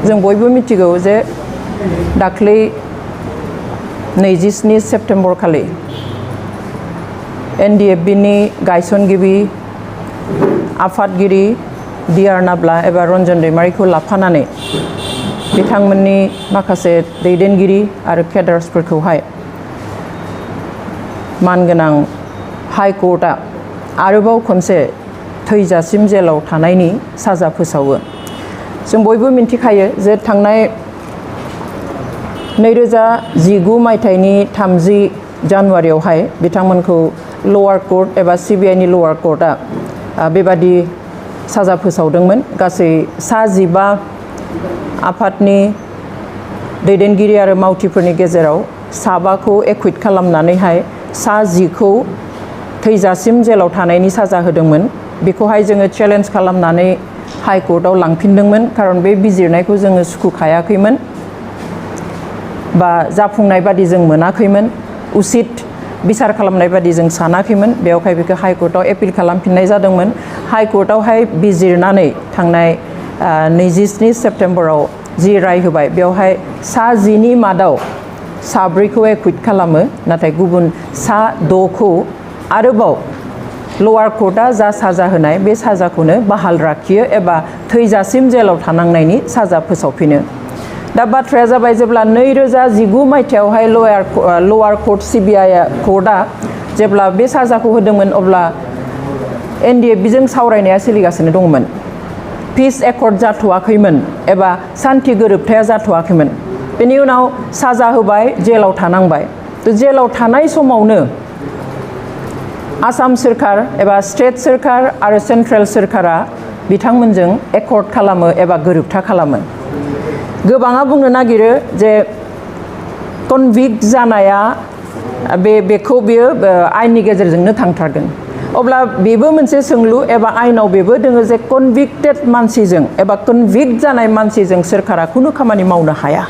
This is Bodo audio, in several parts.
जों बयबो मिथिगौ जे दाख्लै 27 सेप्तेम्बर खालि NDFBनि गायसनगिरि आफादगिरि डिआर नाब्ला एबा रन्जन दैमारिखौ लाफानानै बिथांमोननि माखासे दैदेनगिरि आरो केडार्सफोरखौहाय मानगोनां हाई कोर्टआ आरोबाव खनसे थैजासिम जेलाव थानायनि साजा फोसावो। जों बयबो मिन्थिखायो जे थांनाय 2019 मायथाइनि 30 जानुवारियावहाय बिथांमोनखौ लवार कोर्ट एबा CBIनि लवार कोर्टआ बेबादि साजा फोसावदोंमोन। गासै 15 आफादनि दैदेनगिरि आरो मावथिफोरनि गेजेराव 7खौ एक्विट खालामनानैहाय 10खौ थैजासिम जेलाव थानायनि साजा होदोंमोन। बेखौहाय जोङो चेलेन्ज खालामनानै हाई कोर्टआव लांफिनदोंमोन, खारन बे बिजिरनायखौ जोङो सुखुखायाखैमोन बा जाफुंनाय बादि जों मोनाखैमोन, उचित बिसार खालामनाय बादि जों सानाखैमोन। बेवहाय बेखौ हाई कोर्टआव एपिल खालामफिननाय जादोंमोन। हाई कोर्टआवहाय बिजिरनानै थांनाय 27 सेप्तेम्बराव जि राय होबाय, बेवहाय 10नि मादाव 4खौ एक्विट खालामो, नाथाय गुबुन 6खौ आरोबाव लवार कोर्टआ जा साजा होनाय बे साजाखौनो बहाल लाखियो एबा थैजासिम जेलाव थानांनायनि साजा फोसावफिनो। दा बाथ्राया जाबाय, जेब्ला 2019 मायथाइयावहाय लवार कोर्ट CBI कोर्टआ जेब्ला बे साजाखौ होदोंमोन, अब्ला NDFBजों सावरायनाया सोलिगासिनो दंमोन। पिस एकर्ड जाथ'वाखैमोन एबा सान्थि गोरोबथाया जाथ'वाखैमोन। बेनि उनाव साजा होबाय, जेलाव थानांबाय। जेलाव थानाय समावनो आसाम सोरखार एबा स्टेट सोरखार आरो सेन्ट्रेल सोरखारा बिथांमोनजों एकर्ड खालामो एबा गोरोबथा खालामो। गोबाङा बुंनो नागिरो जे कनभिक्ट जानाया बेखौ बियो आयेननि गेजेरजोंनो थांथारगोन। अब्ला बेबो मोनसे सोंलु एबा आयेनाव बेबो दोङो जे कनभिक्टेड मानसिजों एबा कनभिक्ट जानाय मानसिजों सोरखारा खुनु खामानि मावनो हाया।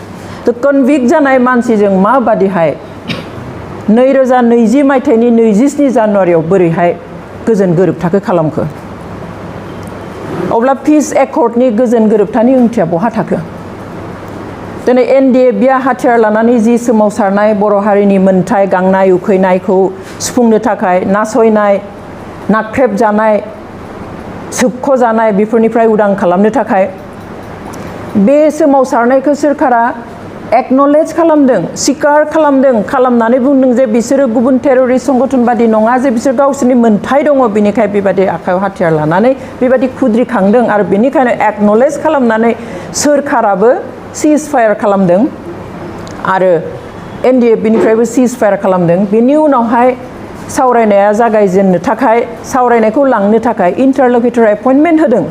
कनभिक्ट जानाय मानसिजों माबादिहाय 2020 मायथाइनि 27 जानुवारियाव बोरैहाय गोजोन गोरोबथाखौ खालामखो? अब्ला पिस एकर्डनि गोजोन गोरोबथानि ओंथिया बहा थाखो? दिनै NDFBआ हाथियार लानानै जि सोमावसारनाय बर' हारिनि मोन्थाय गांनाय उखैनायखौ सुफुंनो थाखाय नासयनाय, नाख्रेबजानाय, सोबख'जानाय बेफोरनिफ्राय उदां खालामनो थाखाय बे सोमावसारनायखौ सोरखारा एक्नलेज खालामदों, स्वीकार खालामदों, खालामनानै बुंदों जे बिसोरो गुबुन टेररिस्ट संगठन बादि नङा, जे बिसोर गावसोरनि मोन्थाय दङ, बेनिखाय बेबादि आखायाव हाथियार लानानै बेबादि खुद्रिखांदों आरो बेनिखायनो एक्नलेज खालामनानै सोरखाराबो सीज फायार खालामदों आरो NDFBनिफ्रायबो सीज फायार खालामदों। बेनि उनावहाय सावरायनाया जागायजेननो थाखाय, सावरायनायखौ लांनो थाखाय इन्टारलकिउटर एपइन्टमेन्ट होदों।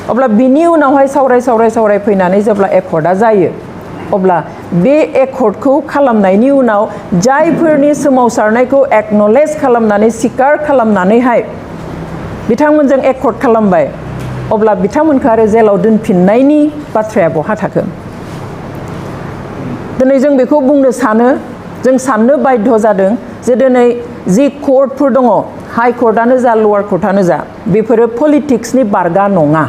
अब्ला बिनि उनावहाय सावराय फैनानै जेब्ला एकर्डआ जायो, अब्ला बे एकर्डखौ खालामनायनि उनाव जायफोरनि सोमावसारनायखौ एक्नलेज खालामनानै स्वीकार खालामनानैहाय बिथांमोनजों एकर्ड खालामबाय, अब्ला बिथांमोनखौ आरो जेलाव दोनफिननायनि बाथ्राया बहा थाखो? दिनै जों बेखौ बुंनो सानो, जों साननो बाध्य जादों जे दिनै जि कोर्टफोर दङ, हाई कोर्टआनो जा लवार कोर्टआनो जा, बेफोरो पलिटिक्सनि बारगा नङा।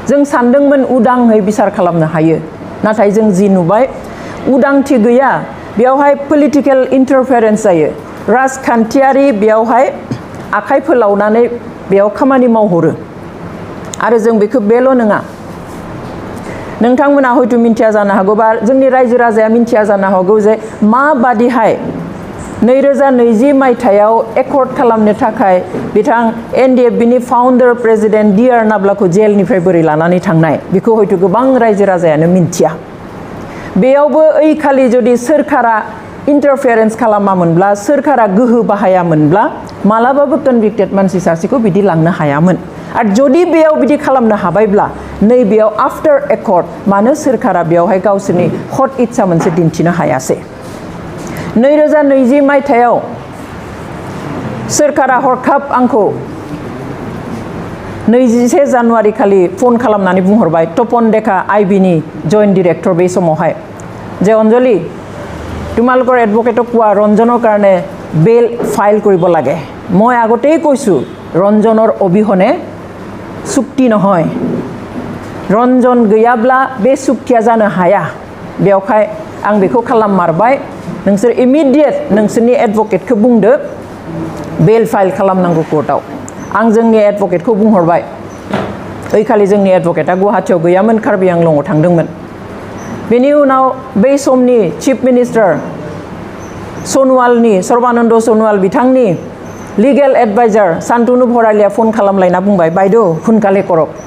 जों सानदोंमोन उदाङै बिसार खालामनो हायो, नाथाय जों जि नुबाय उदांथि गैया, बेयावहाय पलिटिकेल इन्टारफेरेन्स जायो, राजखान्थियारि बेयावहाय आखाइ फोलावनानै बेयाव खामानि मावहरो। आरो जों बेखौ बेल' नङा, नोंथांमोना हयथ' मिन्थिया जानो हागौ बा जोंनि रायजो राजाया मिन्थिया जानो हागौ जे माबादिहाय 2020 मायथाइयाव एकर्ड खालामनो थाखाय बिथां NDFBनि फाउन्डार प्रेसिडेन्ट डिआर नाब्लाखौ जेलनिफ्राय बोरै लानानै थांनाय, बेखौ हयथ' गोबां रायजो राजायानो मिन्थिया। बेयावबो ओइखालि जुदि सोरखारा इन्टारफेरेन्स खालामामोनब्ला, सोरखारा गोहो बाहायामोनब्ला मालाबाबो कनभिक्टेड मानसि सासेखौ बिदि लांनो हायामोन। आरो जुदि बेयाव बिदि खालामनो हाबायब्ला नैबेयाव आफ्टार एकर्ड मानो सोरखारा बेयावहाय गावसोरनि हट इच्छा मोनसे दिन्थिनो हायासै? 2020 मायथाइयाव सोरखारा हरखाब आंखौ 21 जानुवारि खालि फन खालामनानै बुंहरबाय, तपन डेका IBनि जइन्ट डिरेक्टर बे समावहाय, जे अनजलि তোমালোকৰ এডভকেটক কোৱা ৰঞ্জনৰ কাৰণে বেল ফাইল কৰিব লাগে। মই আগতেই কৈছোঁ ৰঞ্জনৰ অবিহনে চুক্তি নহয়। रन्जन गैयाब्ला बे सुक्तिया जानो हाया बेवहाय आं बेखौ खालाममारबाय नोंसोर इमिडिएट नोंसोरनि एडभकेटखौ बुंदो बेल फाइल खालामनांगौ कोर्टआव आं जोंनि एडभकेटखौ बुंहरबाय ओइखालि जोंनि एडभकेटआ गुवाहाटीयाव गैयामोन कार्बि आंलंआव थांदोंमोन बेनि उनाव बै समनि चिफ मिनिस्टार सनवालनि सर्बानन्द सनवाल बिथांनि लिगेल एडभाइजार शान्तनु भरालिया फन खालामलायना बुंबाय बायद' हुनकाले करक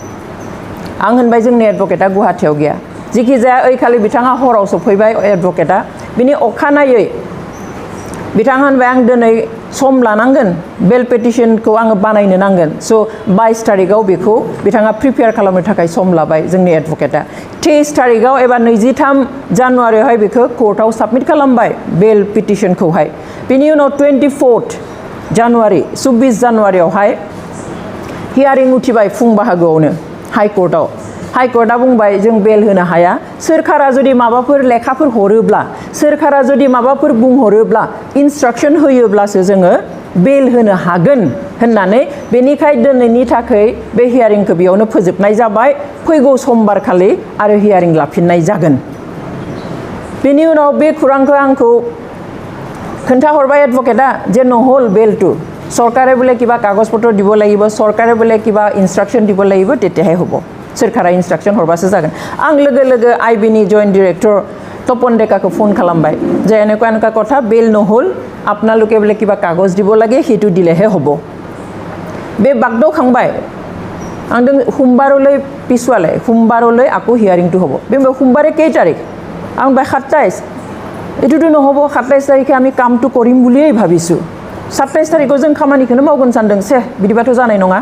आं होनबाय जोंनि एडभकेटआ गुवाहाटीयाव गैया जिखि जाया ओइखालि बिथाङा हराव सफैबाय एडभकेटआ बिनि अखानायै बिथाङा होनबाय आं दिनै सम लानांगोन बेल पेटिशनखौ आङो बानायनो नांगोन स' 22 तारिखआव बेखौ बिथाङा प्रिपेयार खालामनो थाखाय सम लाबाय जोंनि एडभकेटआ 23 तारिखआव एबा 23 जानुवारियावहाय बेखौ कोर्टआव साबमिट खालामबाय बेल पिटिशनखौहाय बिनि उनाव 24 जानुवारि 24 जानुवारियावहाय हियारिं उथिबाय फुं बाहागोआवनो हाइकर्टआ बुंबाय जों बेल होनो हाया सोरखारा जुदि माबाफोर लेखाफोर हरोब्ला सोरखारा जुदि माबाफोर बुंहरोब्ला इन्सट्राक्शन होयोब्लासो जोङो बेल होनो हागोन होननानै बेनिखाय दिनैनि थाखाय बे हियारिंखौ बेयावनो फोजोबनाय जाबाय फैगौ समबार खालि आरो हियारिं लाफिननाय जागोन बेनि उनाव बे खौरांखौ आंखौ खोन्थाहरबाय एडभकेटआ जे নহ'ल बेलটো सरकारे बोले किबा कागज पत्र দিব লাগিব सरकारे बोले किबा इन्सट्राक्शन দিব লাগিব তেতিয়াহে হ'ব सोरखारा इन्सट्राक्शन हरबासो जागोन आं लोगो लोगो आइबिनि जइन्ट डिरेक्टर तपन डेकाखौ फन खालामबाय जे এনেকুৱা কথা बेल নহ'ल আপোনালোকে बोले किबा कागज দিব লাগে हेतु दिलेহে হ'ব बे बागदावखांबाय आं सोमबारলৈ पिसुवाले सोमबारলৈ আকৌ हियारिंটো হ'ব बे सोमबारे केই तारिख आं 27 एटुটো নহ'ব 27 तारिखे আমি কামটো কৰিম বুলিয়ে ভাবিছো 27 तारिखआव जों खामानिखौनो मावगोन सानदों से बिदिबाथ' जानाय नङा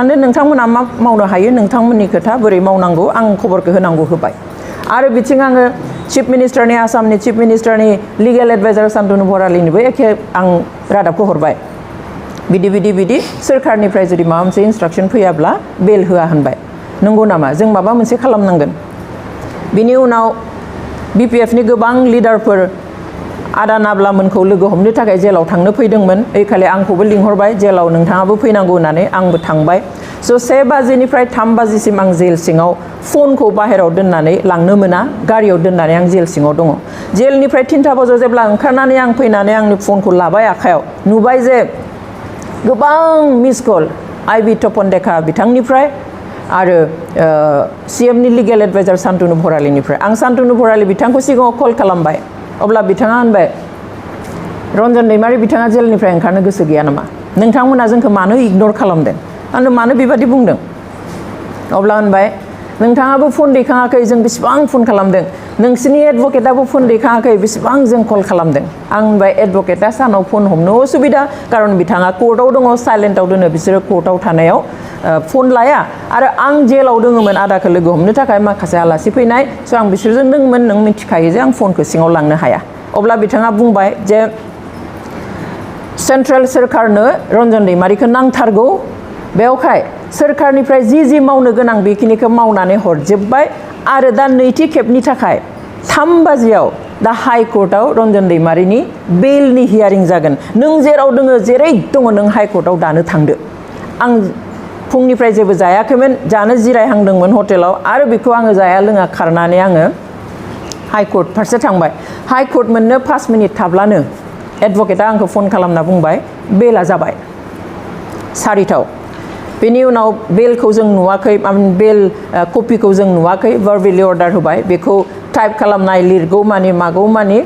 आंनो नोंथांमोना मा मावनो हायो नोंथांमोननि खोथा बोरै मावनांगौ आं खबरखौ होनांगौ होबाय आरो बिथिं आङो चिफ मिनिस्टारनि आसामनि चिफ मिनिस्टारनि लिगेल एडभाइजार शान्तनु भरालिनिबो एखे आं रादाबखौ हरबाय बिदि सोरखारनिफ्राय जुदि माबा मोनसे इन्सट्राक्शन फैयाब्ला बेल होआ होनबाय नंगौ नामा जों माबा मोनसे खालामनांगोन बिनि उनाव बिपिएफनि गोबां लिडारफोर आदा नाब्लामोनखौ लोगो हमनो थाखाय जेलाव थांनो फैदोंमोन ओइखालि आंखौबो लिंहरबाय जेलाव नोंथाङाबो फैनांगौ होननानै आंबो थांबाय स' 1 बाजिनिफ्राय 3 बाजिसिम आं जेल सिङाव फनखौ बाहेरायाव दोननानै लांनो मोना गारियाव दोननानै आं जेल सिङाव दङ जेलनिफ्राय 3 बाजियाव जेब्ला ओंखारनानै आं फैनानै आंनि फनखौ लाबाय आखायाव नुबाय जे गोबां मिस कल आइबि तपन डेका बिथांनिफ्राय आरो सीएमनि लिगेल एडभाइजार शान्तनु भरालिनिफ्राय आं शान्तनु भरालि बिथांखौ सिगाङाव कल खालामबाय अब्ला बिथाङा होनबाय रन्जन दैमारि बिथाङा जेलनिफ्राय ओंखारनो गोसो गैया नामा नोंथांमोना जोंखौ मानो इगनर खालामदों आंनो मानो बेबादि बुंदों अब्ला होनबाय नोंथाङाबो फन दैखाङाखै जों बेसेबां फन खालामदों नोंसिनि एडभकेटआबो फन दैखाङाखै बेसेबां जों कल खालामदों आं होनबाय एडभकेटआ सानाव फन हमनो असुबिदा खारन बिथाङा कोर्टआव दङ साइलेन्टआव दोनो बिसोरो कोर्टआव थानायाव फन लाया आरो आं जेलाव दङमोन आदाखौ लोगो हमनो थाखाय माखासे आलासि फैनाय स' आं बिसोरजों दङमोन नों मिथिखायो जे आं फनखौ सिङाव लांनो हाया अब्ला बिथाङा बुंबाय जे सेन्ट्रेल सोरखारनो रन्जन दैमारिखौ नांथारगौ बेवहाय सोरखारनिफ्राय जि मावनो गोनां बेखिनिखौ मावनानै हरजोबबाय आरो दा नैथि खेबनि थाखाय 3 बाजियाव दा हाइ कर्टआव रन्जन दैमारिनि बेलनि हियारिं जागोन नों जेराव दङ जेरै दङ नों हाइ कर्टआव दानो थांदो आं फुंनिफ्राय जेबो जायाखैमोन जानो जिरायहांदोंमोन हटेलाव आरो बेखौ आङो जाया लोङा खारनानै आङो हाइ कर्ट फारसे थांबाय हाइ कर्ट मोननो 5 मिनिट थाब्लानो एडभकेटआ आंखौ फन खालामना बुंबाय बेला जाबाय 4टाव बेनि उनाव बेलखौ जों नुवाखै बेल कपिखौ जों नुवाखै भार्बेलि अर्डार होबाय बेखौ टाइप खालामनाय लिरगौ मानि मागौ मानि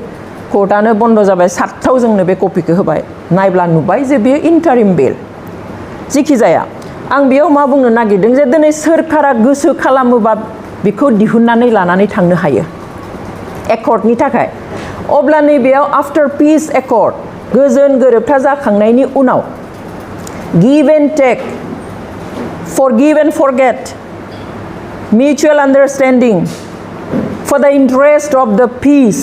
कोर्टआनो बन्द जाबाय 7टाव जोंनो बे कपिखौ होबाय नायब्ला नुबाय जे बेयो इन्टारिम बेल जिखि जाया आं बेयाव मा बुंनो नागिरदों जे दिनै सोरखारा गोसो खालामोबा बेखौ दिहुननानै लानानै थांनो हायो एकर्डनि थाखाय अब्ला नैबेयाव आफ्टार पिस एकर्ड गोजोन गोरोबथा जाखांनायनि उनाव give and tech forgive and forget mutual understanding for the interest of the peace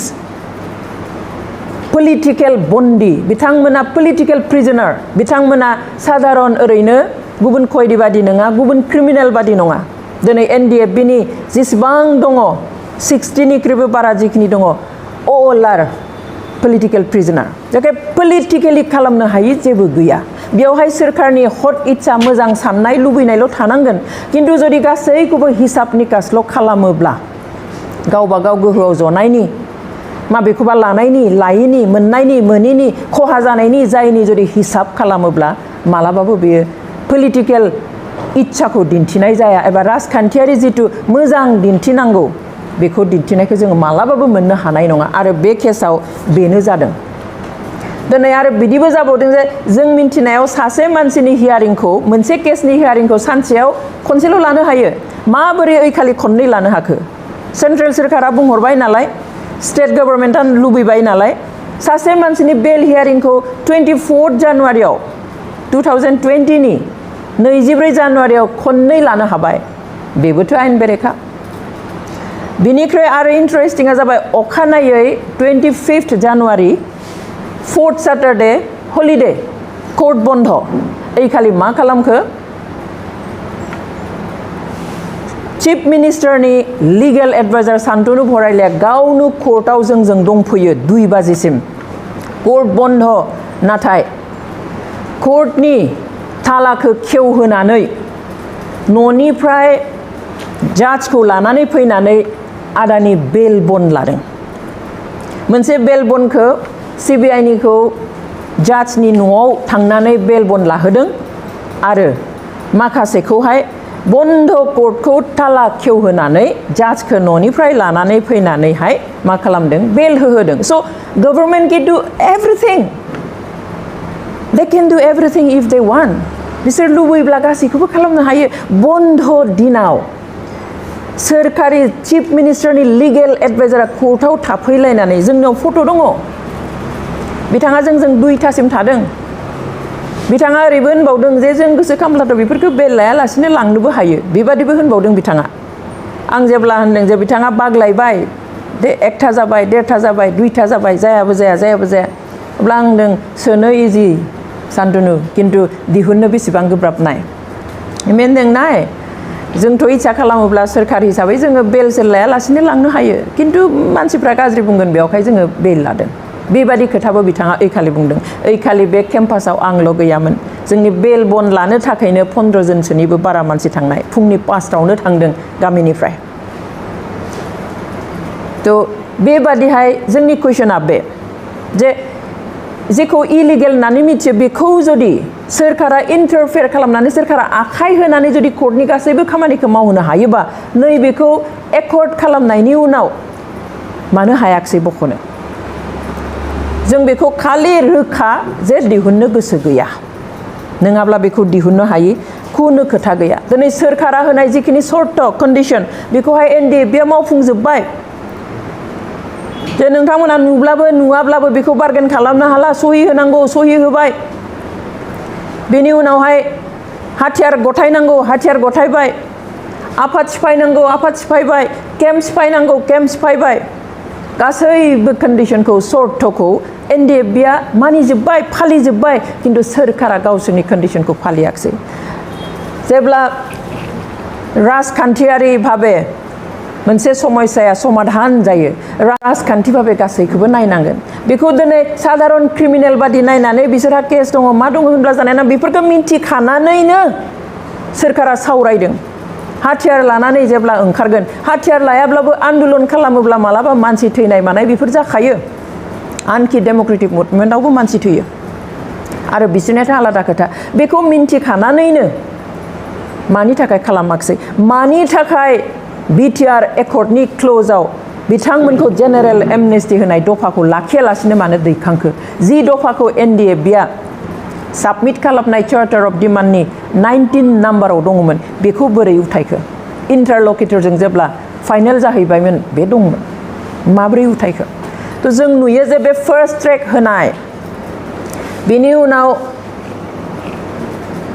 political bondi बिथांमोना political prisoner बिथांमोना साधारन ओरैनो गुबुन खयदी बादि नङा गुबुन क्रिमिनेल बादि नङा दिनै NDFB नि जेसेबां दङ 60 निख्रुइबो बारा जिखिनि दङ all are political prisoner जायखि politically खालामनो हायि जेबो गैया बेयावहाय सोरखारनि हट इच्छा मोजां साननाय लुबैनायल' थानांगोन खिन्थु जुदि गासैखौबो हिसाब निकासल' खालामोब्ला गावबा गाव गोहोआव जनायनि माबेखौबा लानायनि लायैनि मोननायनि मोनिनि खहा जानायनि जायनि जुदि हिसाब खालामोब्ला मालाबाबो बेयो पलिटिकेल इच्छाखौ दिन्थिनाय जाया एबा राजखान्थियारि जिथु मोजां दिन्थिनांगौ बेखौ दिन्थिनायखौ जोङो मालाबाबो मोननो हानाय नङा आरो बे केसाव बेनो जादों दिनै आरो बिदिबो जाबावदों जे जों मिन्थिनायाव सासे मानसिनि हियारिंखौ मोनसे केसनि हियारिंखौ सानसेयाव खनसेल' लानो हायो माबोरै ओइखालि खननै लानो हाखो सेन्ट्रेल सोरखारा बुंहरबाय नालाय स्टेट गभर्नमेन्टआ लुबैबाय नालाय सासे मानसिनि बेल हियारिंखौ 24 जानुवारियाव 2020 नि 24 जानुवारियाव खननै लानो हाबाय बेबोथ' आयेन बेरेखा बिनिख्रुइ आरो इन्टारेस्टिंआ जाबाय अखानायै 25 January 4th Saturday holiday court बन्द ओइखालि मा खालामखो चीफ मिनिस्टारनि लिगेल एडभाइजार शान्तनु भराइलाया गावनो कोर्टआव जोंजों दंफैयो 2 बाजिसिम कोर्ट बन्द नाथाय कोर्टनि तालाखौ खेवहोनानै न'निफ्राय जाजखौ लानानै फैनानै आदानि बेल बन्द लादों मोनसे बेल बन्दखौ सिबिआइनिखौ जाजनि न'आव थांनानै बेल बन्द लाहोदों आरो माखासेखौहाय बन्द कोर्टखौ ताला खेवहोनानै जाजखौ न'निफ्राय लानानै फैनानैहाय मा खालामदों बेल होहोदों स' गभर्नमेन्ट कैन डु एभ्रिथिं दे कैन डु एभ्रिथिं इफ दे वान्ट बिसोर लुबैब्ला गासैखौबो खालामनो हायो बन्द दिनाव सोरखारि चीफ मिनिस्टारनि लिगेल एडभाइजारा कोर्टआव थाफैलायनानै जोंनाव फट' दङ बिथाङा जोंजों 2थासिम थादों बिथाङा ओरैबो होनबावदों जे जों गोसो खालामब्लाथ' बेफोरखौ बेल लायालासिनो लांनोबो हायो बेबादिबो होनबावदों बिथाङा आं जेब्ला होनदों जे बिथाङा बाग्लायबाय दे 1था जाबाय 1.5था जाबाय 2था जाबाय जायाबो जाया अब्ला आं होनदों सोनो इजि शान्तनु खिन्थु दिहुननो बेसेबां गोब्राब नाय होनदों नाय जोंथ' इच्छा खालामोब्ला सोरखार हिसाबै जोङो बेल सेल लायालासिनो लांनो हायो खिन्थु मानसिफ्रा गाज्रि बुंगोन बेयावहाय जोङो बेल लादों बेबादि खोथाबो बिथाङा ओइखालि बुंदों ओइखालि बे केम्पासाव आंल' गैयामोन जोंनि बेल बन्द लानो थाखायनो 15 जनसोनिबो बारा मानसि थांनाय फुंनि 5टायावनो थांदों गामिनिफ्राय थ' बेबादिहाय जोंनि कुइसना बे जे जेखौ इलिगेल होननानै मिथियो बेखौ जुदि सोरखारा इन्टारफेयार खालामनानै सोरखारा आखाइ होनानै जुदि कोर्टनि गासैबो खामानिखौ मावहोनो हायोबा नैबेखौ एकर्ड खालामनायनि उनाव मानो हायाखसै बख'नो जों बेखौ खालि रोखा जे दिहुननो गोसो गैया नङाब्ला बेखौ दिहुननो हायि खुनु खोथा गैया दिनै सोरखारा होनाय जिखिनि सर्त कन्डिशन बेखौहाय एनडिएफबिआ मावफुंजोब्बाय जे नोंथांमोना नुब्लाबो नुवाब्लाबो बेखौ बार्गेन खालामनो हाला सहि होनांगौ सहि होबाय बेनि उनावहाय हाथियार गथायनांगौ हाथियार गथायबाय आफाद सिफायनांगौ आफाद सिफायबाय केम्प सिफायनांगौ केम्प सिफायबाय गासैबो कन्डिशनखौ सर्तखौ एनडिएफबिआ मानिजोब्बाय फालिजोब्बाय खिन्थु सोरखारा गावसोरनि कन्डिशनखौ फालियाखसै जेब्ला राजखान्थियारि भाबे मोनसे समस्याया समाधान जायो राजखान्थि भाबे गासैखौबो नायनांगोन बेखौ दिनै साधारन क्रिमिनेल बादि नायनानै बिसोरहा केस दङ मा दङ होनब्ला जानाय ना बेफोरखौ मिन्थिखानानैनो सोरखारा सावरायदों हाथियार लानानै जेब्ला ओंखारगोन हाथियार लायाब्लाबो आन्दोलन खालामोब्ला मालाबा मानसि थैनाय मानाय बेफोर जाखायो आनखि डेम'क्रेटिक मुभमेन्टआवबो मानसि थैयो आरो बिसोरनियाथ' आलादा खोथा बेखौ मिन्थिखानानैनो मानि थाखाय खालामाखसै मानि थाखाय बिटिआर एकर्डनि क्ल'जआव बिथांमोनखौ जेनेरेल एमनेस्टि होनाय दफाखौ लाखियालासिनो मानो दैखांखो जि दफाखौ एनडिएफबिआ साबमिट खालामनाय चार्टार अफ डिमान्डनि 19 नाम्बाराव दङमोन बेखौ बोरै उथायखो इन्टारलकिटरजों जेब्ला फाइनेल जाहैबायमोन बे दंमोन माब्रै उथायखो थ' जों नुयो जे बे फार्स्ट ट्रेक होनाय बेनि उनाव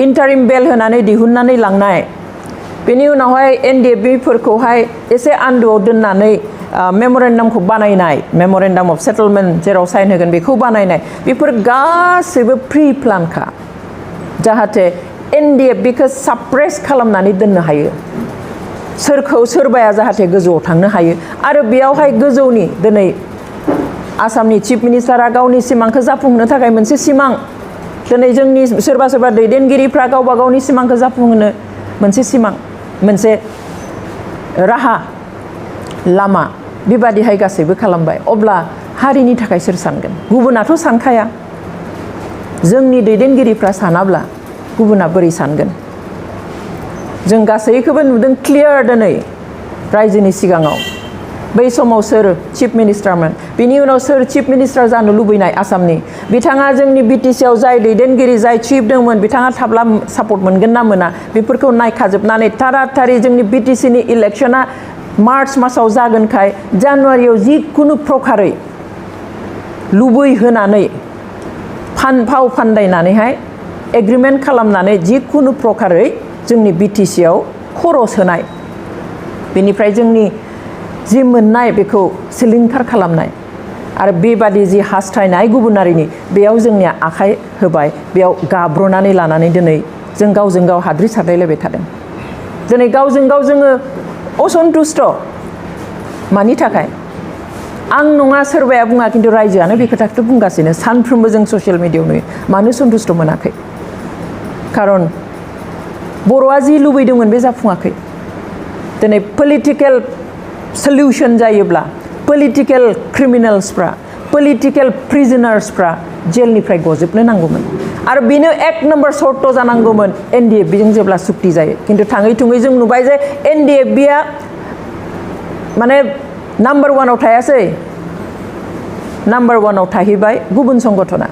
इन्टारिम बेल होनानै दिहुननानै लांनाय बेनि उनावहाय एनडिएफबिफोरखौहाय एसे आन्दोआव दोननानै मेम'रेन्डामखौ बानायनाय मेम'रेन्डाम अफ सेटलमेन्ट जेराव साइन होगोन बेखौ बानायनाय बेफोर गासैबो प्रि प्लानखा जाहाथे एनडिएफबिखौ साप्रेस खालामनानै दोननो हायो सोरखौ सोरबाया जाहाथे गोजौआव थांनो हायो आरो बेयावहाय गोजौनि दिनै आसामनि चिफ मिनिस्टारा गावनि सिमांखौ जाफुंहोनो थाखाय मोनसे सिमां दिनै जोंनि सोरबा सोरबा दैदेनगिरिफ्रा गावबा गावनि सिमांखौ जाफुंहोनो मोनसे सिमां मोनसे राहा लामा बेबादिहाय गासैबो खालामबाय अब्ला हारिनि थाखाय सोर सानगोन गुबुनाथ' सानखाया जोंनि दैदेनगिरिफ्रा सानाब्ला गुबुना बोरै सानगोन जों गासैखौबो नुदों क्लियार दिनै रायजोनि सिगाङाव बै समाव सोर चिफ मिनिस्टारमोन बिनि उनाव सोर चिफ मिनिस्टार जानो लुबैनाय आसामनि बिथाङा जोंनि बिटिसिआव जाय दैदेनगिरि जाय चिफ दंमोन बिथाङा थाब्ला सापर्ट मोनगोन ना मोना बेफोरखौ नायखाजोबनानै थाराथारि जोंनि बिटिसिनि इलेक्शना मार्च मासाव जागोनखाय जानुवारियाव जिखुनु प्रकारै लुबैहोनानै फाव फान्दायनानैहाय एग्रिमेन्ट खालामनानै जिखुनु प्रकारै जोंनि बिटिसिआव खर' सोनाय बेनिफ्राय जोंनि जि मोननाय बेखौ सिलिंखार खालामनाय आरो बेबादि जि हास्थायनाय गुबुनारिनि बेयाव जोंनिया आखाइ होबाय बेयाव गाब्र'नानै लानानै दिनै जों गावजों गाव हाद्रि सारलायलायबाय थादों दिनै गावजों गाव जोङो असन्तुष्ट मानि थाखाय आं नङा सोरबाया बुङा खिन्थु रायजोआनो बे खोथाखौ बुंगासिनो सानफ्रोमबो जों ससियेल मिडियायाव नुयो मानो सन्तुष्ट मोनाखै खारन बर'आ जि लुबैदोंमोन बे जाफुङाखै दिनै पलिटिकेल सल्युशन जायोब्ला पलिटिकेल क्रिमिनेल्सफ्रा पलिटिकेल प्रिजनार्सफ्रा जेलनिफ्राय गजोबनो नांगौमोन आरो बेनो एक नम्बर सर्त जानांगौमोन एनडिएफबिजों जेब्ला सुक्ति जायो खिन्थु थाङै थुङै जों नुबाय जे एनडिएफबिया माने नाम्बार वानाव थायासै नाम्बार वानाव थाहैबाय गुबुन संगठना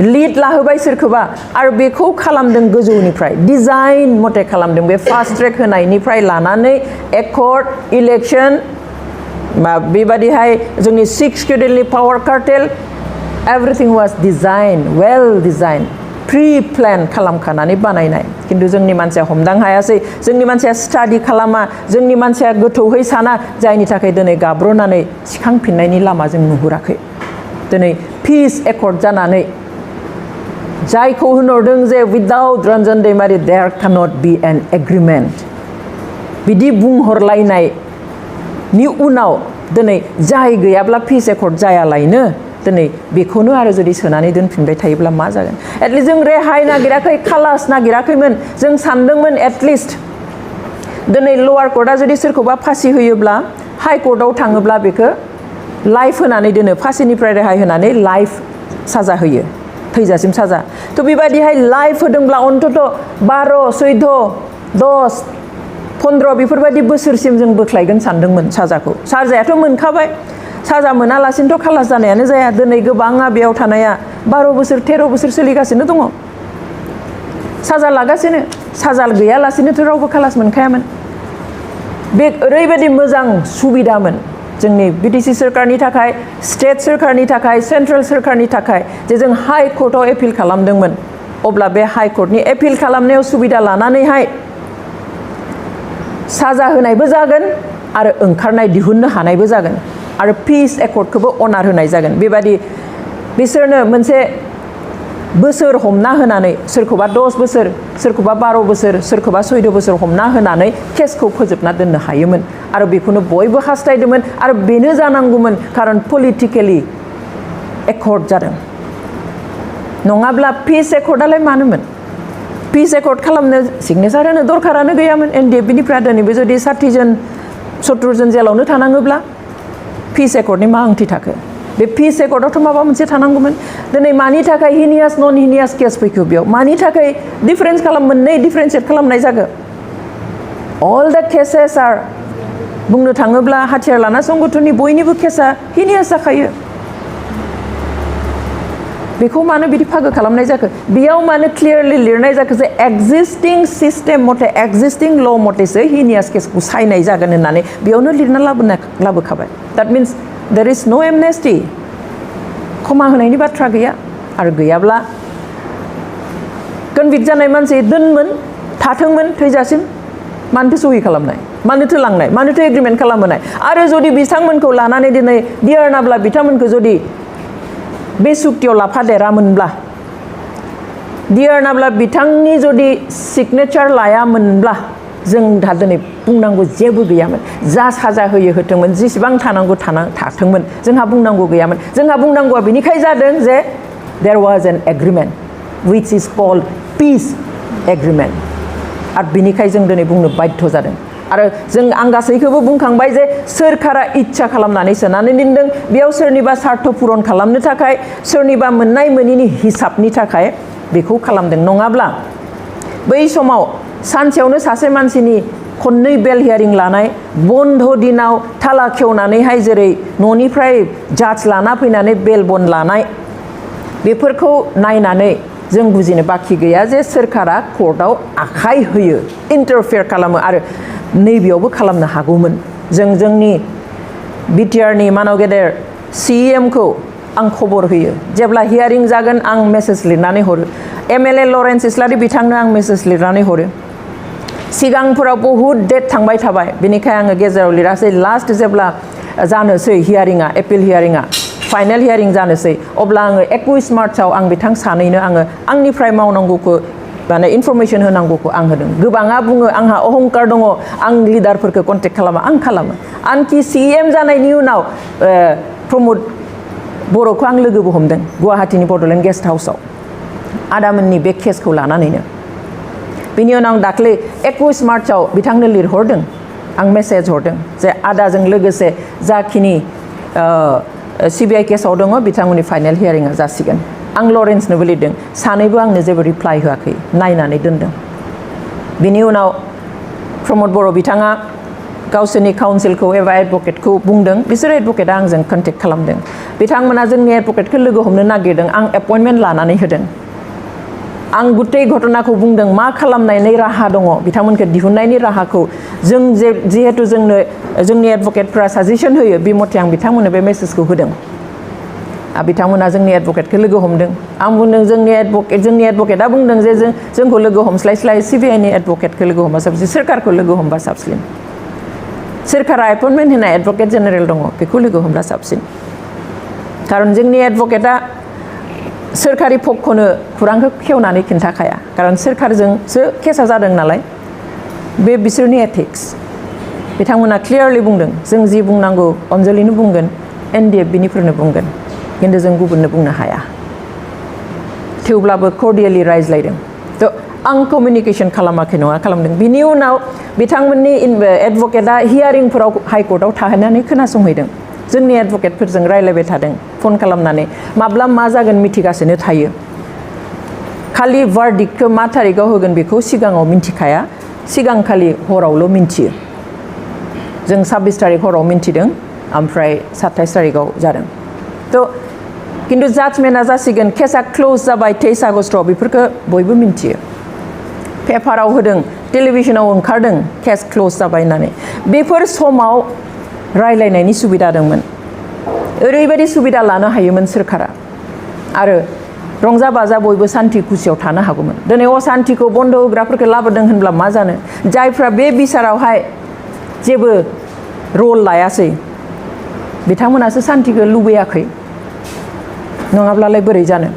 लिड लाहोबाय सोरखौबा आरो बेखौ खालामदों गोजौनिफ्राय डिजाइन मथे खालामदों बे फास्ट ट्रेक होनायनिफ्राय लानानै एकर्ड इलेक्शन बेबादिहाय जोंनि 6 शेड्यूलनि power cartel everything was design well design pre plan खालामखानानै बानायनाय खिन्थु जोंनि मानसिया हमदां हायासै जोंनि मानसिया स्टाडि खालामा जोंनि मानसिया गोथौहै साना जायनि थाखाय दिनै गाब्र'नानै सिखांफिननायनि लामा जों नुहुराखै दिनै पिस एकर्ड जानानै जायखौ होनहरदों जे विदाउट रन्जन दैमारि there cannot be an agreement बिदि बुंहरलायनायनि उनाव दिनै जाय गैयाब्ला पिस एकर्ड जायालायनो दिनै बेखौनो आरो जुदि सोनानै दोनफिनबाय थायोब्ला मा जागोन एटलिस्ट जों रेहाय नागिराखै खालास नागिराखैमोन जों सानदोंमोन एटलिस्ट दिनै लवार कर्टआ जुदि सोरखौबा फासि होयोब्ला हाइ कर्टआव थाङोब्ला बेखौ लाइफ होनानै दोनो फासिनिफ्राय रेहाय होनानै लाइफ साजा होयो थैजासिम साजा थ' बेबायदिहाय लाइफ होदोंब्ला अन्तत 12, 14, 10, 15 बेफोरबायदि बोसोरसिम जों बोख्लायगोन सानदोंमोन साजाखौ साजायाथ' मोनखाबाय साजा मोनालासिनोथ' खालास जानायानो जाया दिनै गोबाङा बेयाव थानाया 12 बोसोर 13 बोसोर सोलिगासिनो दङ साजा लागासिनो साजा गैयालासिनोथ' रावबो खालास मोनखायामोन बे ओरैबायदि मोजां सुबिदामोन जोंनि बिटिसि सोरखारनि थाखाय स्टेट सोरखारनि थाखाय सेन्ट्रेल सोरखारनि थाखाय जे जों हाइ कर्टआव एपिल खालामदोंमोन अब्ला बे हाइ कर्टनि एपिल खालामनायाव सुबिदा लानानैहाय साजा होनायबो जागोन आरो ओंखारनाय दिहुननो हानायबो जागोन आरो पिस एकर्डखौबो अनार होनाय जागोन बेबादि बिसोरनो मोनसे बोसोर हमना होनानै सोरखौबा 10 बोसोर सोरखौबा 12 बोसोर सोरखौबा 14 बोसोर हमना होनानै केसखौ फोजोबना दोननो हायोमोन आरो बेखौनो बयबो हास्थायदोंमोन आरो बेनो जानांगौमोन खारन पलिटिकेलि एकर्ड जादों नङाब्ला पिस एकर्डआलाय मानोमोन पिस एकर्ड खालामनो सिगनेचार होनो दरखारानो गैयामोन एनडिएफबिनिफ्राय दिनैबो जुदि 60 जन 70 जन जेलावनो थानाङोब्ला पिस एकर्डनि मा ओंथि थाखो बे पिस एकर्डआवथ' माबा मोनसे थानांगौमोन दिनै मानि थाखाय हिनियास नन हिनियास केस फैखो बेयाव मानि थाखाय डिफारेन्स मोननै डिफारेन्सियेट खालामनाय जागो अल द केसेस आर बुंनो थाङोब्ला हाथियार लाना संगठननि बयनिबो केसा हिनियास जाखायो बेखौ मानो बिदि फागो खालामनाय जाखो बेयाव मानो क्लियारलि लिरनाय जाखो जे एक्जिस्टिं सिस्टेम मथे एक्जिस्टिं ल मथेसो हिनियास केसखौ सायनाय जागोन होननानै बेयावनो लिरना लाबोखाबाय दैट मिन्स देयर इज नो एमनेस्टि क्षमा होनायनि बाथ्रा गैया आरो गैयाब्ला कनभिक्ट जानाय मानसि दोनमोन थाथोंमोन थैजासिम मानोथो सहि खालामनाय मानोथो लांनाय मानोथो एग्रिमेन्ट खालामहोनाय आरो जुदि बिथांमोनखौ लानानै दिनै दियारनाब्ला बिथांमोनखौ जुदि बे सुक्तियाव लाफादेरामोनब्ला दियारनाब्ला बिथांनि जुदि सिगनेचार लायामोनब्ला जों दा दिनै बुंनांगौ जेबो गैयामोन जा साजा होयो होथोंमोन जेसेबां थानांगौ थाथोंमोन जोंहा बुंनांगौ गैयामोन जोंहा बुंनांगौआ बेनिखाय जादों जे there was an agreement which is called peace agreement आरो बिनिखाय जों दिनै बुंनो बाध्य जादों आरो जों आं गासैखौबो बुंखांबाय जे सोरखारा इच्छा खालामनानै सोनानै दोनदों बेयाव सोरनिबा स्वार्थ पुरन खालामनो थाखाय सोरनिबा मोननाय मोनिनि हिसाबनि थाखाय बेखौ खालामदों नङाब्ला बै समाव सानसेयावनो सासे मानसिनि खननै बेल हियारिं लानाय बन्द दिनाव थाला खेवनानैहाय जेरै न'निफ्राय जाज लाना फैनानै बेल बन्द लानाय बेफोरखौ नायनानै जों बुजिनो बाखि गैया जे सोरखारा कर्टआव आखाइ होयो इन्टारफेयार खालामो आरो नैबेयावबो खालामनो हागौमोन जों जोंनि बिटिआरनि मानव गेदेर सिएमखौ आं खबर होयो जेब्ला हियारिं जागोन आं मेसेज लिरनानै हरो एमएलए लरेन्स इस्लारि बिथांनो आं मेसेज लिरनानै हरो सिगांफोराव बहुद डेट थांबाय थाबाय बेनिखाय आङो गेजेराव लिरासै लास्ट जेब्ला जानोसै हियारिंआ एपिल हियारिंआ फाइनेल हियारिं जानोसै अब्ला आङो 21 मार्चआव आं बिथां सानैनो आङो आंनिफ्राय मावनांगौखौ माने इनफरमेशन होनांगौखौ आं होदों गोबाङा बुङो आंहा अहंकार दङ आं लिडारफोरखौ कन्टेक्ट खालामा आं खालामो आनखि सिएम जानायनि उनाव प्रमोद बर'खौ आं लोगोबो हमदों गुवाहाटीनि बड'लेण्ड गेस्ट हाउसआव आदामोननि बे केसखौ लानानैनो बिनि उनाव आं दाख्लै 21 मार्चआव बिथांनो लिरहरदों आं मेसेज हरदों जे आदाजों लोगोसे जाखिनि सिबिआइ केसआव दङ बिथांमोननि फाइनेल हियारिंआ जासिगोन आं लरेन्सनोबो लिरदों सानैबो आंनो जेबो रिप्लाइ होआखै नायनानै दोनदों बिनि उनाव प्रमोद बर' बिथाङा गावसोरनि काउन्सिलखौ एबा एडभकेटखौ बुंदों बिसोर एडभकेटआ आंजों कन्टेक्ट खालामदों बिथांमोना जोंनि एडभकेटखौ लोगो हमनो नागिरदों आं एपइन्टमेन्ट लानानै होदों आं गुतै घटनाखौ बुंदों मा खालामनायनि राहा दङ बिथांमोनखौ दिहुननायनि राहाखौ जों जिहेतु जोंनो जोंनि एडभकेटफोरा साजेसन होयो बे मथे आं बिथांमोननो बे मेसेजखौ होदों बिथांमोना जोंनि एडभकेटखौ लोगो हमदों आं बुंदों जोंनि एडभकेटआ बुंदों जे जोंखौ लोगो हमस्लायस्लाय सिबिआइनि एडभकेटखौ लोगो हमबा साबसिन सोरखारखौ लोगो हमबा साबसिन सोरखारा एपइन्टमेन्ट होनाय एडभकेट जेनेरेल दङ बेखौ लोगो हमब्ला साबसिन खारन जोंनि एडभकेटआ सोरखारि पक्षनो खुरांखौ खेवनानै खिन्थाखाया खारन सोरखारजोंसो केसा जादों नालाय बे बिसोरनि एथिक्स बिथांमोना क्लियारलि बुंदों जों जि बुंनांगौ अनजलिनो बुंगोन एनडिएफबिनिफोरनो बुंगोन खिन्थु जों गुबुननो बुंनो हाया थेवब्लाबो कर्डियेलि रायज्लायदों थ' आं कमिउनिकेसन खालामाखै नङा खालामदों बिनि उनाव बिथांमोननि एडभकेटआ हियारिंफोराव हाइकर्टआव थाहैनानै खोनासंहैदों जोंनि एडभकेटफोरजों रायज्लायबाय थादों फन खालामनानै माब्ला मा जागोन मिथिगासिनो थायो खालि भार्डिक्टखौ मा थारिखआव होगोन बेखौ सिगाङाव मिन्थिखाया सिगांखालि हरावल' मिन्थियो जों 26 तारिख हराव मिन्थिदों ओमफ्राय 27 तारिखआव जादों थ' खिन्थु जाजमेन्टआ जासिगोन केसा क्लोज जाबाय 23 आगस्टआव बेफोरखौ बयबो मिन्थियो पेपाराव होदों टेलिभिजनाव ओंखारदों केस क्लोज जाबाय होननानै बेफोर समाव रायलायनायनि सुबिदा दंमोन ओरैबायदि सुबिदा लानो हायोमोन सोरखारा आरो रंजा बाजा बयबो सान्थि खुसियाव थानो हागौमोन दिनै असान्थिखौ बन्द होग्राफोरखौ लाबोदों होनब्ला मा जानो जायफ्रा बे बिसारावहाय जेबो रल लायासै बिथांमोनासो सान्थिखौ लुबैयाखै नङाब्लालाय बोरै जानो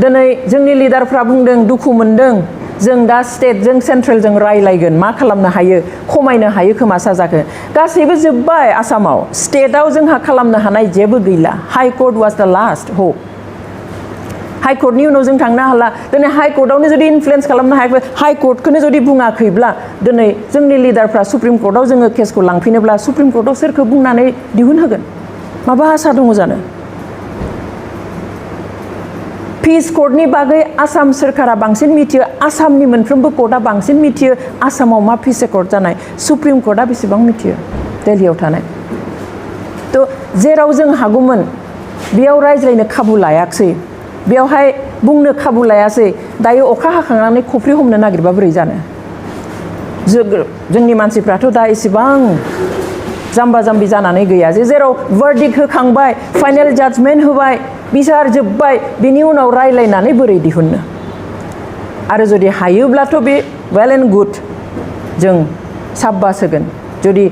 दिनै जोंनि लिडारफ्रा बुंदों दुखु मोनदों जों दा स्टेटजों सेन्ट्रेलजों रायलायगोन मा खालामनो हायो खमायनो हायो खोमा साजाखौ गासैबो जोब्बाय आसामाव स्टेटआव जोंहा खालामनो हानाय जेबो गैला हाइकर्ट वाज द लास्ट होप हाइकर्टनि उनाव जों थांनो हाला दिनै हाइकर्टआवनो जुदि इनफ्लुयेन्स खालामनो हायाखै हाइकर्टखौनो जुदि बुङाखैब्ला दिनै जोंनि लिडारफ्रा सुप्रिम कर्टआव जोङो केसखौ लांफिनोब्ला सुप्रिम कर्टआव सोरखौ बुंनानै दिहुनहोगोन माबा आसा दङ जानो पिस कर्टनि बागै आसाम सोरखारा बांसिन मिथियो आसामनि मोनफ्रोमबो कर्टआ बांसिन मिथियो आसामाव मा पिस कर्ट जानाय सुप्रिम कर्टआ बेसेबां मिथियो दिल्लीयाव थानाय थ' जेराव जों हागौमोन बेयाव रायज्लायनो खाबु लायाखसै बेयावहाय बुंनो खाबु लायासै दायो अखा हाखांनानै खफ्रि हमनो नागिरबा बोरै जानो जोंनि मानसिफ्राथ' दा एसेबां जाम्बा जाम्बि जानानै गैया जे जेराव भार्डिक्ट होखांबाय फाइनेल जाजमेन्ट होबाय बिसार जोब्बाय बिनि उनाव रायलायनानै बोरै दिहुननो आरो जुदि हायोब्लाथ' बे वेल एन्ड गुड जों साब्बास होगोन जुदि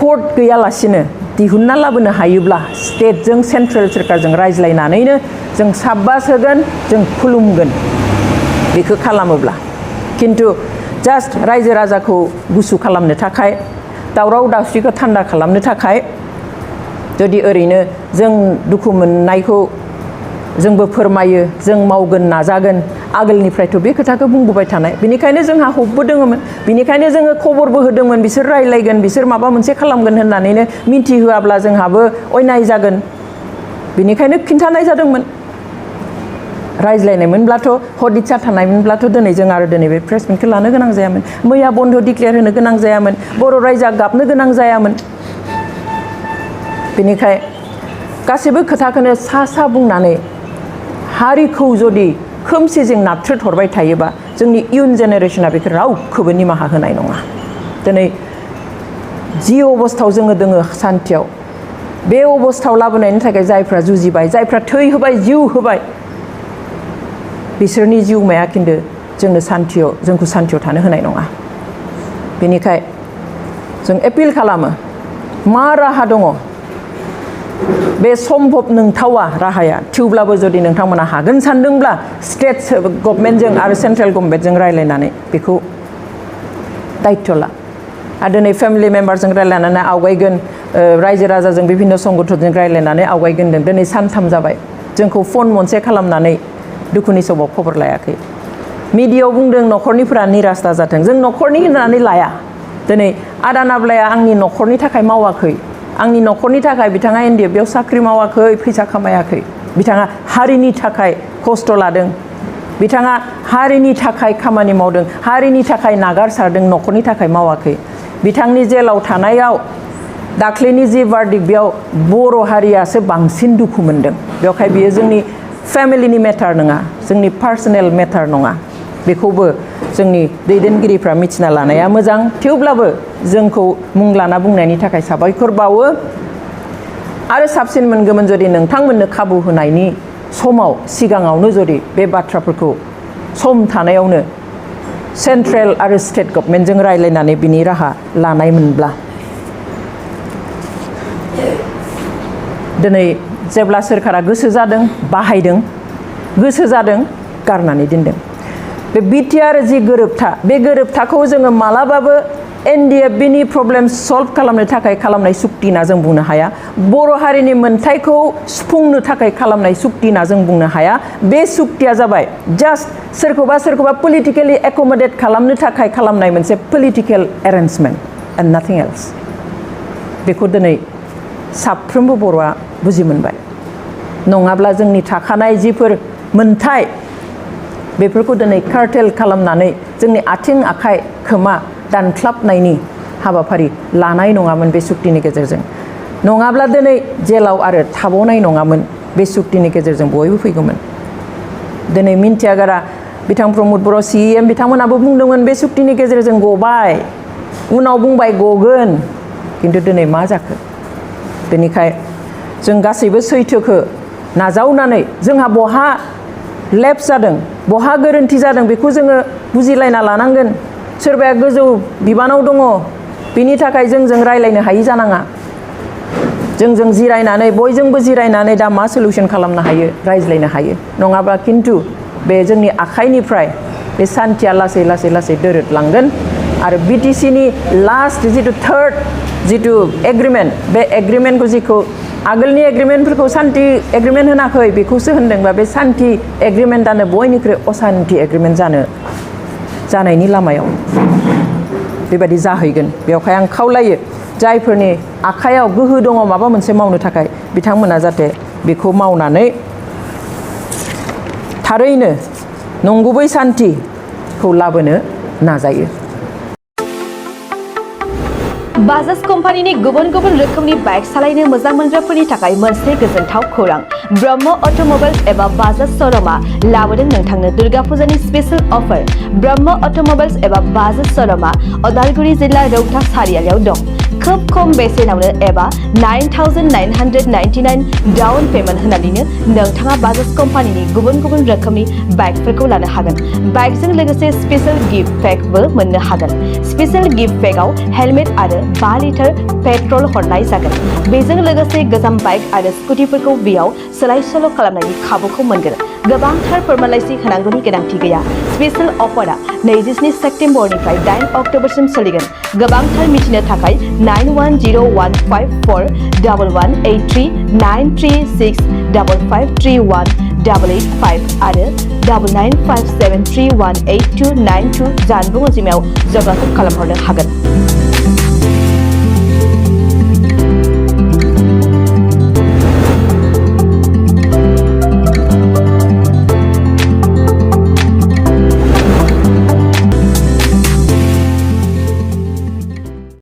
कर्ट गैयालासिनो दिहुनना लाबोनो हायोब्ला स्टेटजों सेन्ट्रेल सोरखारजों रायज्लायनानैनो जों साब्बास होगोन जों खुलुमगोन बेखौ खालामोब्ला खिन्थु जास्ट रायजो राजाखौ गुसु खालामनो थाखाय दावराव दावसिखौ थान्दा खालामनो थाखाय जुदि ओरैनो जों दुखु मोननायखौ जोंबो फोरमायो जों मावगोन नाजागोन आगोलनिफ्रायथ' बे खोथाखौ बुंबोबाय थानाय बेनिखायनो जोंहा हपबो दङमोन बेनिखायनो जोङो खबरबो होदोंमोन बिसोर रायलायगोन बिसोर माबा मोनसे खालामगोन होननानैनो मिन्थिहोआब्ला जोंहाबो अयनाय जागोन बेनिखायनो खिन्थानाय जादोंमोन रायज्लायनायमोनब्लाथ' हदिसा थानायमोनब्लाथ' दिनै जों आरो दिनै बे प्रेस मिटखौ लानो गोनां जायामोन मैया बन्द डिक्लेयार होनो गोनां जायामोन बर' रायजोआ गाबनो गोनां जायामोन बेनिखाय गासैबो खोथाखौनो सा बुंनानै हारिखौ जुदि खोमसिजों नाथ्रोदहरबाय थायोबा जोंनि इयुन जेनेरेशना बेखौ रावखौबो निमाहा होनाय नङा दिनै जि अबस्थायाव जोङो दोङो सान्थियाव बे अबस्थायाव लाबोनायनि थाखाय जायफ्रा जुजिबाय जायफ्रा थै होबाय जिउ होबाय बिसोरनि जिउमाया खिन्थु जोंखौ सान्थियाव थानो होनाय नङा बेनिखाय जों एपिल खालामो मा राहा दङ बे सम्भब नंथावा राहाया थेवब्लाबो जुदि नोंथांमोना हागोन सानदोंब्ला स्टेट गभर्नमेन्टजों आरो सेन्ट्रेल गभर्नमेन्टजों रायलायनानै बेखौ दायित्व ला आरो दिनै फेमिलि मेम्बारजों रायलायनानै आवगायगोन रायजो राजाजों बिभिन्न संगठनजों रायलायनानै आवगायगोन दिनै सानथाम जाबाय जोंखौ फन मोनसे खालामनानै दुखुनि समाव खबर लायाखै मिडियायाव बुंदों न'खरनिफोरा निराश जाथों जों न'खरनि होननानै लाया दिनै आदा नाब्लाया आंनि न'खरनि थाखाय मावाखै आंनि न'खरनि थाखाय बिथाङा एनडिएफबियाव साख्रि मावाखै फैसा खामायाखै बिथाङा हारिनि थाखाय खस्थ' लादों बिथाङा हारिनि थाखाय खामानि मावदों हारिनि थाखाय नागारसारदों न'खरनि थाखाय मावाखै बिथांनि जेलाव थानायाव दाख्लैनि जि बार्डिक बेयाव बर' हारियासो बांसिन दुखु मोनदों बेवहाय बियो जोंनि फेमिलिनि मेटार नङा जोंनि पार्सनेल मेटार नङा बेखौबो जोंनि दैदेनगिरिफ्रा मिथिना लानाया मोजां थेवब्लाबो जोंखौ मुं लाना बुंनायनि थाखाय साबायखर बावो आरो साबसिन मोनगौमोन जुदि नोंथांमोननो खाबु होनायनि समाव सिगाङावनो जुदि बे बाथ्राफोरखौ सम थानायावनो सेन्ट्रेल आरो स्टेट गभर्नमेन्टजों रायलायनानै बिनि राहा लानायमोनब्ला दिनै जेब्ला सोरखारा गोसो जादों बाहायदों गोसो जादों गारनानै दोनदों बे बिटिआर जि गोरोबथा बे गोरोबथाखौ जोङो मालाबाबो एनडिएफबिनि प्रब्लेम सल्भ खालामनो थाखाय खालामनाय सुक्ति होनना जों बुंनो हाया बर' हारिनि मोन्थायखौ सुफुंनो थाखाय खालामनाय सुक्ति होनना जों बुंनो हाया बे सुक्तिया जाबाय जास्ट सोरखौबा पलिटिकेलि एकमडेट खालामनो थाखाय खालामनाय मोनसे पलिटिकेल एरेन्जमेन्ट एन्ड नाथिं एल्स बेखौ दिनै साफ्रोमबो बर'आ बुजि मोनबाय नङाब्ला जोंनि थाखानाय जिफोर मोन्थाय बेफोरखौ दिनै कार्टेल खालामनानै जोंनि आथिं आखाइ खोमा दानख्लाबनायनि हाबाफारि लानाय नङामोन बे सुक्तिनि गेजेरजों नङाब्ला दिनै जेलाव आरो थाबावनाय नङामोन बे सुक्तिनि गेजेरजों बयबो फैगौमोन दिनै मिन्थिया गारा बिथां प्रमद बर' CEM बिथांमोनाबो बुंदोंमोन बे सुक्तिनि गेजेरजों गबाय उनाव बुंबाय गगोन खिन्थु दिनै मा जाखो बेनिखाय जों गासैबो सैथोखौ नाजावनानै जोंहा बहा लेप्स जादों बहा गोरोन्थि जादों बेखौ जोङो बुजिलायना लानांगोन सोरबाया गोजौ बिबानाव दङ बिनि थाखाय जोंजों रायलायनो हायि जानाङा जोंजों जिरायनानै बयजोंबो जिरायनानै दा मा सल्युसन खालामनो हायो रायज्लायनो हायो नङाबा खिन्थु बे जोंनि आखाइनिफ्राय बे सान्थिया लासै लासै लासै दोरोदलांगोन आरो बिटिसिनि लास्ट जिथु थार्ड जिथु एग्रिमेन्ट बे एग्रिमेन्टखौ जिखौ आगोलनि एग्रिमेन्टफोरखौ सान्थि एग्रिमेन्ट होनाखै बेखौसो होनदोंबा बे सान्थि एग्रिमेन्टआनो बयनिख्रुइ असान्थि एग्रिमेन्ट जानायनि लामायाव बेबायदि जाहैगोन बेवहाय आं खावलायो जायफोरनि आखायाव गोहो दङ माबा मोनसे मावनो थाखाय बिथांमोना जाहाथे बेखौ मावनानै थारैनो नंगुबै सान्थिखौ लाबोनो नाजायो बाजाज कम्पानीनि गुबुन गुबुन रोखोमनि बाइक सालायनो मोजां मोनग्राफोरनि थाखाय मोनसे गोजोनथाव खौरां ब्रह्म अट'मबाइल्स एबा बाजाज श'रुमआ लाबोदों नोंथांनो दुर्गा फुजानि स्पेशल अफार ब्रह्म अट'मबाइल्स एबा बाजाज श'रुमआ उदालगुरि जिल्ला रौता सारियालियाव दं खोब खम बेसेनावनो एबा 9,999 डाउन पेमेन्ट होनानैनो नोंथाङा बाजाज कम्पानीनि गुबुन गुबुन रोखोमनि बाइकफोरखौ लानो हागोन बाइकजों लोगोसे स्पेशल गिफ्ट पेकबो मोननो हागोन स्पेशल गिफ्ट पेकआव हेलमेट आरो 5 लिटार पेट्रल हरनाय जागोन बेजों लोगोसे गोजाम बाइक आरो स्कुटिफोरखौ बेयाव सोलाय सोल' खालामनायनि खाबुखौ मोनगोन गोबांथार फोरमानलाइसि होनांगौनि गोनांथि गैया स्पेशल अफारा 27 सेप्तेम्बरनिफ्राय 8 अक्ट'बरसिम सोलिगोन गोबांथार मिथिनो थाखाय 910154118393655531 885 आरो 9957318292 जानबुं अनजिमायाव जगाजग खालामहरनो हागोन।